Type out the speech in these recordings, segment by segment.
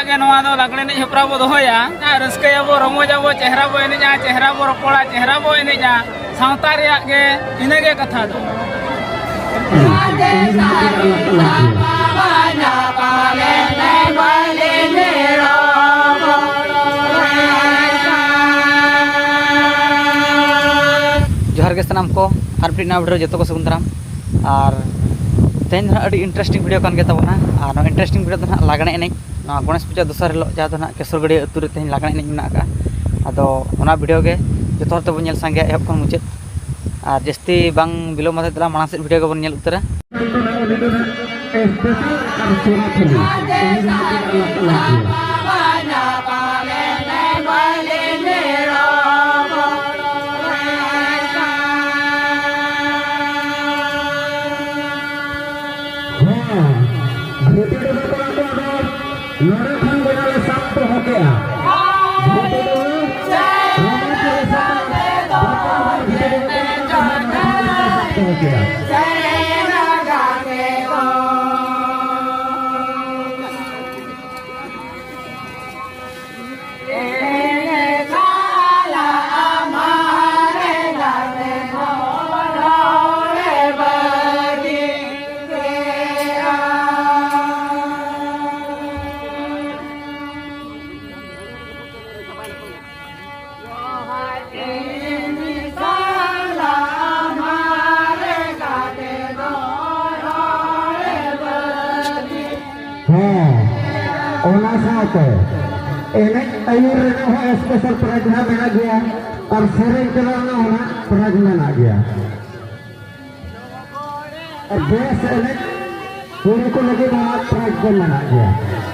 के नवा दो लागणे ने हेपरा बो दोया रस्कया बो रमोजा बो चेहरा बो एनेजा चेहरा बो रपोड़ा चेहरा बो एनेजा सावता रेया के इने के कथा दो जोहार के सनाम को आर फिर ना वीडियो जो को सगुन और तेन अभी इंटरेस्टिंग वीडियो कान गेताबोना और इंटरेस्टिंग वीडियो तो ना लागणे एने गणेश पूजा दोसर हिलो जहाँ तो ना केसरगढ़ी अतु रे तेन लागणे एने मेना का आदो ओना वीडियो के जो हर तब नेल सांगे एहब खन मुचाद और जस्ती बांग बिलोम मते तला माना से वीडियो के बन नेल उतरा स्पेशल प्राइज मेना गया और सेरेंग चलाना होना प्राइज मेना गया और बेस पूरी को लगे प्राइज को मेना गया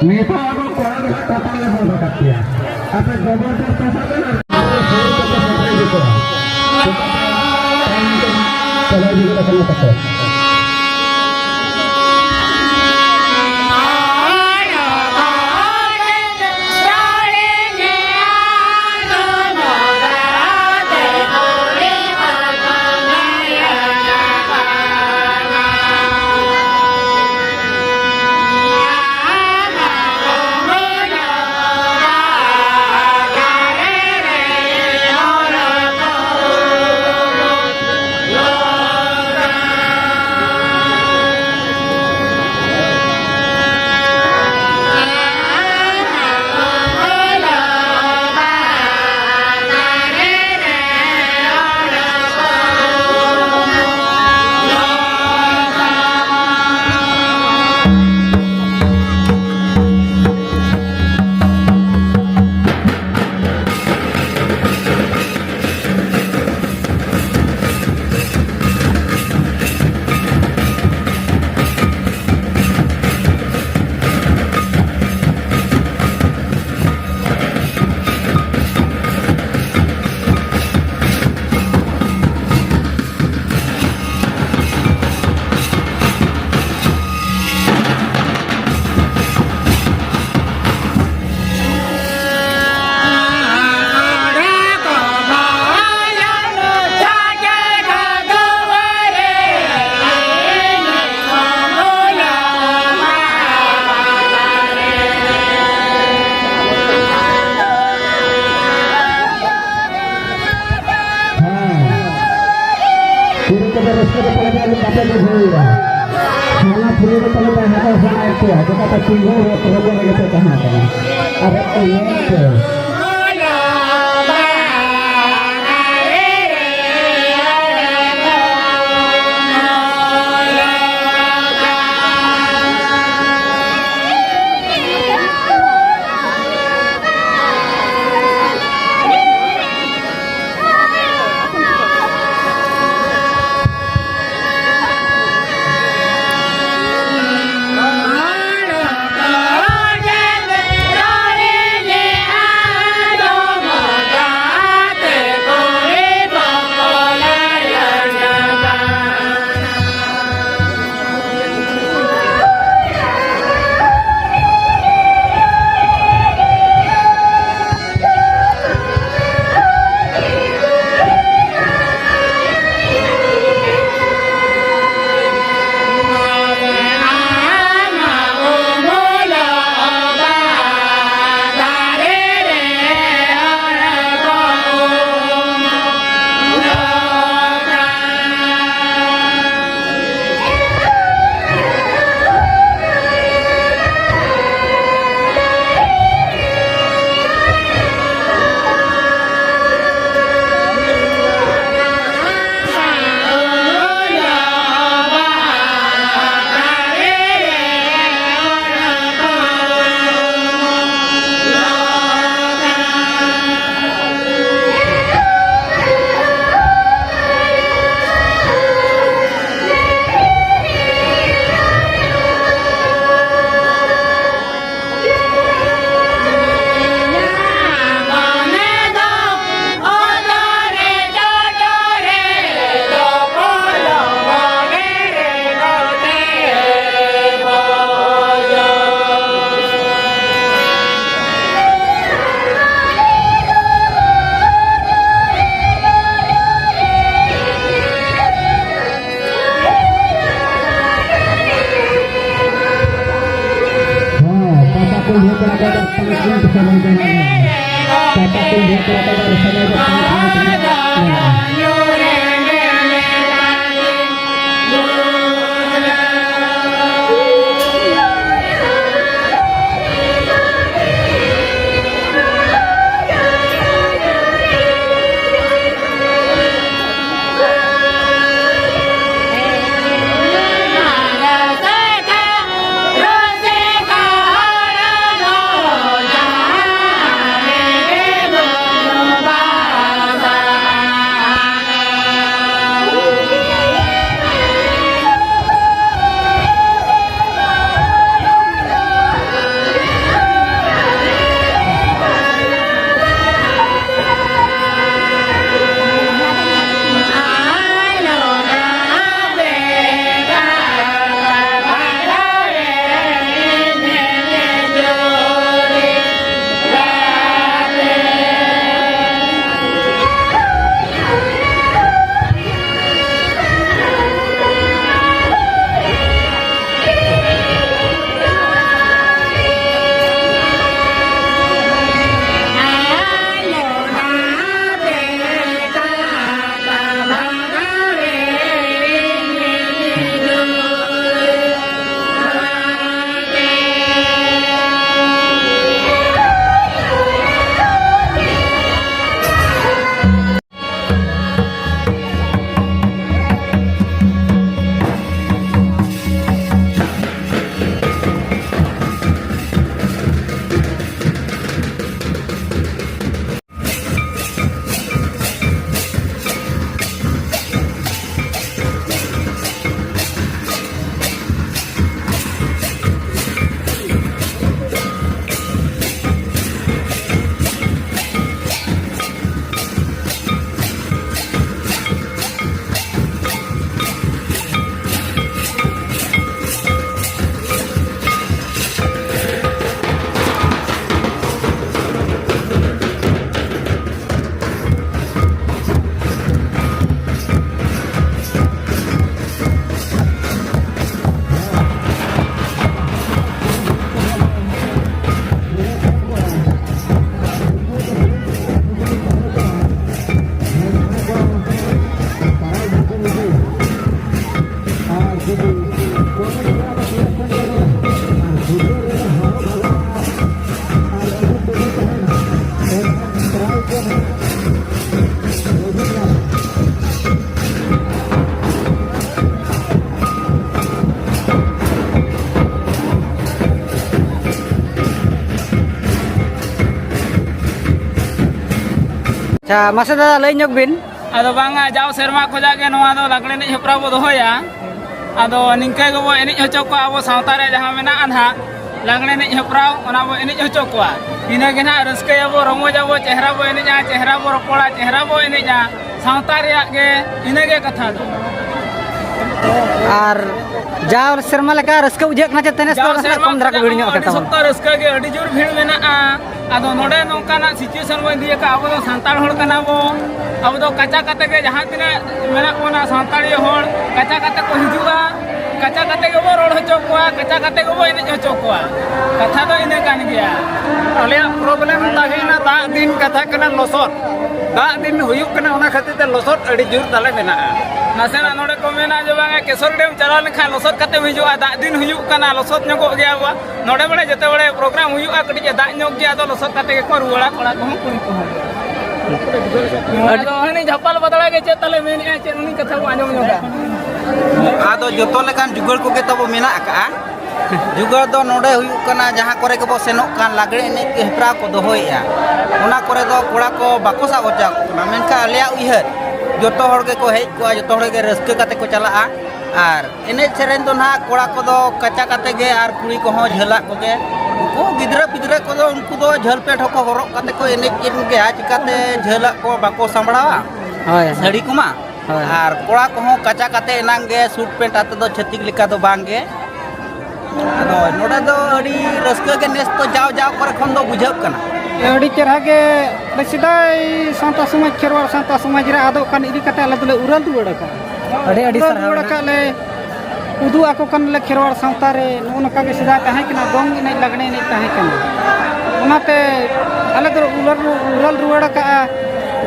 Nito ako kuha ng kapal na mga kakya. At nag-government pa sa kanan. Kalau juga sama kakak. अच्छा मासे दादा लई ᱧᱚᱜ ᱵᱤᱱ ᱟᱫᱚ ᱵᱟᱝᱟ ᱡᱟᱣ ᱥᱮᱨᱢᱟ ᱠᱷᱚᱡᱟᱜ ᱜᱮ ᱱᱚᱣᱟ ᱫᱚ ᱞᱟᱜᱽᱲᱮ ᱮᱱᱮᱡ ᱦᱮᱯᱨᱟᱣ ᱵᱚ ᱫᱚᱦᱚᱭᱟ ᱟᱫᱚ ᱱᱤᱝᱠᱟᱹ ᱜᱮᱵᱚ ᱮᱱᱮᱡ ᱦᱚᱪᱚ ᱠᱚᱣᱟ ᱟᱵᱚ ᱥᱟᱶᱛᱟ ᱨᱮ ᱡᱟᱦᱟᱸ ᱢᱮᱱᱟᱜᱼᱟ ᱱᱟᱦᱟᱜ ᱞᱟᱜᱽᱲᱮ ᱮᱱᱮᱡ ᱦᱮᱯᱨᱟᱣ ᱚᱱᱟ ᱵᱚ ᱮᱱᱮᱡ ᱦᱚᱪᱚ ᱠᱚᱣᱟ ᱤᱱᱟᱹᱜᱮ ᱱᱟᱦᱟᱜ ᱨᱟᱹᱥᱠᱟᱹᱭᱟᱵᱚ ᱨᱚᱢᱚᱡᱟᱵᱚ ᱪᱮᱦᱨᱟ ᱵᱚ ᱮᱱᱮᱡᱟ ᱪᱮᱦᱨᱟ ᱵᱚ ᱨᱚᱯᱚᱲᱟ ᱪᱮᱦᱨᱟ ᱵᱚ ᱮᱱᱮᱡᱟ ᱥᱟᱶᱛᱟ ᱨᱮᱭᱟᱜ ᱜᱮ ᱤᱱᱟᱹᱜᱮ ᱠᱟᱛᱷᱟ ᱫᱚ ᱟᱨ ᱡᱟᱣ ᱥᱮᱨᱢᱟ ᱞᱮᱠᱟ ᱨᱟᱹᱥᱠᱟᱹ ᱵᱩᱡᱷᱟᱹᱜ ᱠᱟᱱᱟ ᱪᱮ ᱛᱮᱱᱮᱥ ᱫᱚ ᱠᱚᱢ ᱫᱷᱟᱨᱟ ᱠᱚ ᱵᱷᱤᱲ ᱧᱚᱜ ᱟᱹᱰᱤ ᱠᱟᱛᱟ ᱥᱚᱠᱛᱚ ᱨᱟᱹᱥᱠᱟᱹ ᱜᱮ ᱟᱹᱰᱤ ᱡᱳᱨ ᱵᱷᱤᱲ ᱢᱮᱱᱟᱜᱼᱟ ᱟᱫᱚ ᱱᱚᱰᱮ ᱱᱚᱝᱠᱟᱱᱟᱜ ᱥᱤᱪᱩᱭᱮᱥᱚᱱ ᱵᱚ ᱤᱫᱤ ᱟᱠᱟᱫ ᱟᱵᱚ ᱫᱚ ᱥᱟᱱᱛᱟᱲ ᱦᱚᱲ ᱠᱟᱱᱟ ᱵᱚ ᱟᱵᱚ ᱫᱚ ᱠᱟᱪᱟ ᱠᱟᱛᱮ ᱜᱮ ᱡᱟᱦᱟᱸ ᱛᱤᱱᱟᱹᱜ ᱢᱮᱱᱟᱜ ᱵᱚᱱᱟ ᱥᱟᱱᱛᱟᱲᱤ ᱦᱚᱲ ᱠᱟᱪᱟ ᱠᱟᱛᱮ ᱠᱚ ᱦᱤᱡᱩᱜᱼᱟ ᱠᱟᱪᱟ ᱠᱟᱛᱮ ᱜᱮᱵᱚ ᱨᱚᱲ ᱦᱚᱪᱚ ᱠᱚᱣᱟ ᱠᱟᱪᱟ ᱠᱟᱛᱮ ᱜᱮᱵᱚ ᱮᱱᱮᱡ ᱦᱚᱪᱚ ᱠᱚᱣᱟ ᱠᱟᱛᱷᱟ ᱫᱚ ᱤᱱᱟᱹ ᱠᱟᱱ ᱜᱮᱭᱟ ᱟᱞᱮᱭᱟᱜ ᱯᱨᱚᱵᱞᱮᱢ ᱛᱟᱦᱮᱸᱱᱟ ᱫᱟᱜ ᱫᱤᱱ ᱠᱟᱛᱷᱟ ᱠᱟᱱᱟ ᱞᱚᱥᱚᱫ ᱫᱟᱜ ᱫᱤन ᱦᱩᱭᱩᱜ ᱠᱟᱱᱟ ᱚᱱᱟ ᱠᱷᱟᱹᱛᱤᱨ ᱛᱮ ᱞᱚᱥᱚᱫ ᱟᱹᱰᱤ ᱡᱳᱨ ᱛᱟᱞᱮ ᱢᱮᱱᱟᱜᱼᱟ ᱱᱟᱥᱮᱱᱟᱜ ᱱᱚᱰᱮ ᱠᱚ ᱢᱮᱱᱟ ᱡᱮ ᱵᱟᱝᱟ ᱠᱮᱥᱚᱨ ᱰᱮᱢ ᱪᱟᱞᱟᱣ ᱞᱮᱱᱠᱷᱟᱱ ᱞᱚᱥᱚᱫ ᱠᱟᱛᱮ ᱦᱤᱡᱩᱜᱼᱟ ᱫᱟᱜ ᱫᱤᱱ ᱦᱩᱭᱩᱜ ᱠᱟᱱᱟ ᱞᱚᱥᱚᱫ ᱧᱚᱜᱚᱜ ᱜᱮᱭᱟ ᱵᱚ ᱱᱚᱰᱮ ᱵᱟᱲᱮ ᱡᱮᱛᱮ ᱵᱟᱲᱮ ᱯᱨᱳᱜᱨᱟᱢ ᱦᱩᱭᱩᱜᱼᱟ ᱠᱟᱹᱴᱤᱡ ᱫᱟᱜ ᱧᱚᱜ ᱜᱮᱭᱟ ᱟᱫᱚ ᱞᱚᱥᱚᱫ ᱠᱟᱛᱮ ᱜᱮᱠᱚ ᱨᱩᱣᱟᱹᱲᱟ ᱠᱚᱲᱟ ᱠᱚᱦᱚᱸ ᱠᱩᱲᱤ ᱠᱚᱦᱚᱸ ᱟᱫᱚ ᱦᱟᱹᱱᱤ ᱡᱷᱟᱯᱟᱞ ᱵᱟᱫᱲᱟ ᱜᱮ ᱪᱮᱫ ᱛᱟᱞᱮ ᱢᱮᱱᱮᱜᱼᱟ ᱪᱮᱫ ᱩᱱᱤ ᱠᱟᱛᱷᱟ ᱵᱚ ᱟᱸᱡᱚᱢ ᱧᱚᱜᱟ ᱟᱫᱚ ᱡᱚᱛᱚ ᱞᱮᱠᱟᱱ ᱡᱩᱜᱟᱹᱲ ᱠᱚᱜᱮ ᱛᱟᱵᱚ ᱢᱮᱱᱟᱜ ᱟᱠᱟᱜᱼᱟ ᱡᱩᱜᱟᱹᱲ ᱫᱚ ᱱᱚᱰᱮ ᱦᱩᱭᱩᱜ ᱠᱟᱱᱟ ᱡᱟᱦᱟᱸ ᱠᱚᱨᱮ ᱜᱮᱵᱚ ᱥᱮᱱᱚᱜ ᱠᱟᱱ ᱞᱟᱜᱽᱲᱮ ᱮᱱᱮᱡ ᱦᱮᱯᱨᱟᱣ ᱠᱚ ᱫᱚᱦᱚᱭᱮᱜᱼᱟ ᱚᱱᱟ ᱠᱚᱨᱮ ᱫᱚ ᱠᱚᱲᱟ ko bako sab hocak kena menka alia uihat joto hor ge ko hej ko joto hor ge rauska kate ko chalaa ar enej seren do na kora ko do kaca kate ge ar kuri ko hon jhala ko ge ko gidra pidra ko do unku do jhal pet hoko horok kate ko enej kin ge chikate jhala ko bako sambrawa hoy sari kuma ar kora ko hon kaca kate enang ge suit pant ate do chhatik lika do bang ge ado noda do adi rauska ge nes to jaw jaw kore khon do bujhak kana ᱟᱹᱰᱤ ᱪᱮᱨᱦᱟ ᱜᱮ ᱥᱮᱫᱟᱭ ᱥᱟᱶᱛᱟ ᱥᱚᱢᱟᱡᱽ ᱠᱷᱮᱨᱣᱟᱲ ᱥᱟᱶᱛᱟ ᱥᱚᱢᱟᱡᱽ ᱨᱮ ᱟᱫᱚᱜ ᱠᱟᱱ ᱤᱫᱤ ᱠᱟᱛᱮ ᱟᱞᱮ ᱫᱚᱞᱮ ᱩᱨᱟᱹᱞ ᱨᱩᱣᱟᱹᱲ ᱟᱠᱟᱫᱼᱟ ᱟᱹᱰᱤ ᱥᱟᱨᱦᱟᱣ ᱨᱩᱣᱟᱹᱲ ᱟᱠᱟᱫ ᱞᱮ ᱩᱫᱩᱜ ᱟᱠᱚ ᱠᱟᱱᱞᱮ ᱠᱷᱮᱨᱣᱟᱲ ᱥᱟᱶᱛᱟ ᱨᱮ ᱱᱚᱜᱼᱚ ᱱᱚᱝᱠᱟ ᱜᱮ ᱥᱮᱫᱟᱭ ᱛᱟᱦᱮᱸ ᱠᱟᱱᱟ ᱫᱚᱝ ᱮᱱᱮᱡ ᱞᱟᱜᱽᱲᱮ ᱮᱱᱮᱡ ᱛᱟᱦᱮᱸ ᱠᱟᱱᱟ ᱚᱱᱟᱛᱮ ᱟᱞᱮ ᱫᱚ ᱩᱨᱟᱹᱞ ᱨᱩᱣᱟᱹᱲ ᱟᱠᱟᱫᱼᱟ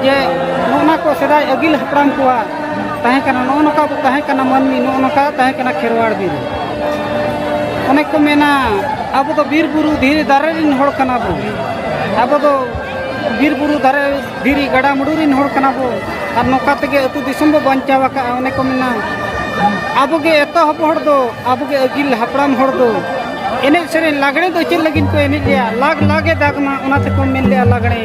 ᱡᱮ ᱱᱚᱜᱼᱚ ᱠᱚ ᱥᱮᱫᱟᱭ ᱟᱹᱜᱤᱞ ᱦᱟᱯᱲᱟᱢ ᱠᱚᱣᱟᱜ ᱛᱟᱦᱮᱸ ᱠᱟᱱᱟ ᱱᱚᱜᱼᱚ ᱱᱚᱝᱠᱟ ᱵᱚ ᱛᱟᱦᱮᱸ ᱠᱟᱱᱟ ᱢᱟᱹᱱᱢᱤ ᱱᱚᱜᱼᱚ ᱱᱚᱝᱠᱟ ᱛᱟᱦᱮᱸ ᱠᱟᱱᱟ ᱠᱷᱮᱨᱣᱟᱲ ᱵᱤᱨ ᱚᱱᱮ ᱠᱚ ᱢᱮᱱᱟ ᱟᱵᱚ ᱫᱚ ᱵᱤᱨ ᱵᱩᱨᱩ ᱫᱷᱤᱨᱤ ᱫᱟᱨᱮ ᱨᱮᱱ ᱦᱚᱲ ᱠᱟᱱᱟ ᱵᱚ ᱟᱵᱚ ᱫᱚ ᱵᱤᱨ ᱵᱩᱨᱩ ᱫᱟᱨᱮ ᱫᱷᱤᱨᱤ ᱜᱟᱰᱟ ᱢᱩᱰᱩ ᱨᱮᱱ ᱦᱚᱲ ᱠᱟᱱᱟ ᱵᱚ ᱟᱨ ᱱᱚᱝᱠᱟ ᱛᱮᱜᱮ ᱟᱹᱛᱩ ᱫᱤᱥᱚᱢ ᱵᱚ ᱵᱟᱧᱪᱟᱣ ᱟᱠᱟᱜᱼᱟ ᱚᱱᱮ ᱠᱚ ᱢᱮᱱᱟ ᱟᱵᱚᱜᱮ ᱮᱛᱚᱦᱚᱵ ᱦᱚᱲ ᱫᱚ ᱟᱵᱚᱜᱮ ᱟᱹᱜᱤᱞ ᱦᱟᱯᱲᱟᱢ ᱦᱚᱲ ᱫᱚ ᱮᱱᱮᱡ ᱥᱮᱨᱮᱧ ᱞᱟᱜᱽᱲᱮ ᱫᱚ ᱪᱮᱫ ᱞᱟᱹᱜᱤᱫ ᱠᱚ ᱮᱱᱮᱡ ᱞᱮᱭᱟ ᱞᱟᱜᱽ ᱞᱟᱜᱮ ᱫᱟᱜᱽ ᱢᱟ ᱚᱱᱟ ᱛᱮᱠᱚ ᱢᱮᱱ ᱞᱮᱜᱼᱟ ᱞᱟᱜᱽᱲᱮ